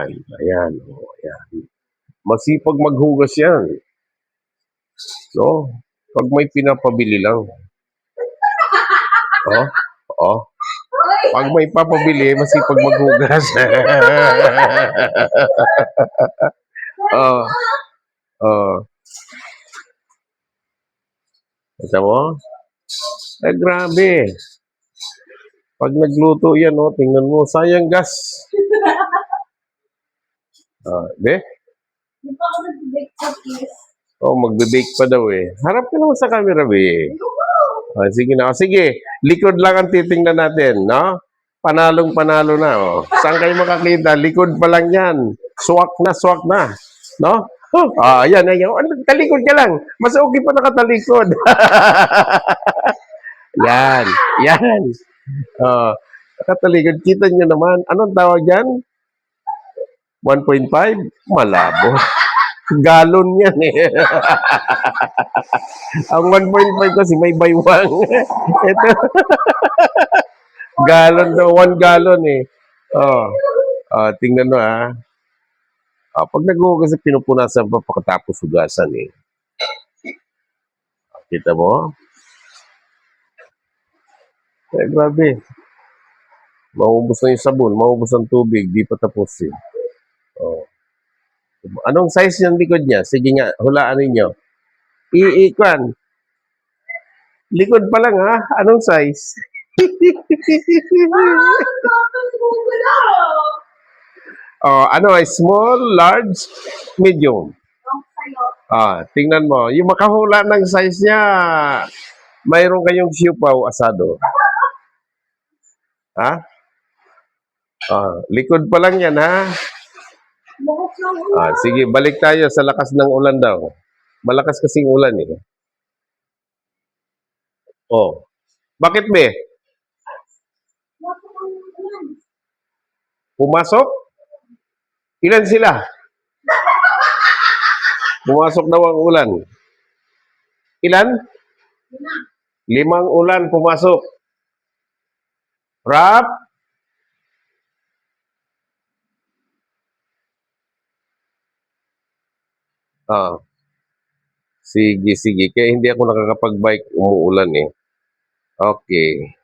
Yan. Ayan. Oh, ayan. Masipag maghugas yan. No? Pag may pinapabili lang. Oh, oh. Pag may papabili, masipag maghugas. Oh, oh. Kita mo? Eh, grabe. Pag nagluto yan, oh, tingnan mo, sayang gas. Be? Di pa ako nag-bake cookies. Oh, magbe-bake pa daw eh. Harap ka naman sa camera, be. Sige na. Sige, likod lang ang titingnan natin, no? Panalong-panalo na, oh. Saan kayo makakita? Likod pa lang yan. Swak na, no? Oh, ayan. Talikod ka lang. Mas okay pa nakatalikod. Yan. Oh, nakatalikod. Kita nyo naman. Anong tawag yan? 1.5? Malabo. Galon yan eh. Ang 1.5 kasi may baywang. Ito. Galon daw. 1 galon eh. Tingnan mo ah. Pag naghuhugas, pinupunasan pa pagkatapos hugasan eh. Kita mo? Eh, grabe. Maubos na yung sabon, maubos ang tubig, di pa tapos eh. Oh. Anong size yung likod niya? Sige nga, hulaan ninyo. Iikwan. Likod pa lang ha? Anong size? Ano ay small, large, medium? Tingnan mo. Yung makahula ng size niya, mayroon kayong siupaw asado. Ha? Likod pa lang yan ha? Sige, balik tayo sa lakas ng ulan daw. Malakas kasing ulan eh. Bakit be? Pumasok? Ilan sila? Pumasok daw ang ulan. Ilan? 5 ulan pumasok. Rap? Sige. Kaya hindi ako nakakapag-bike, umuulan eh. Okay.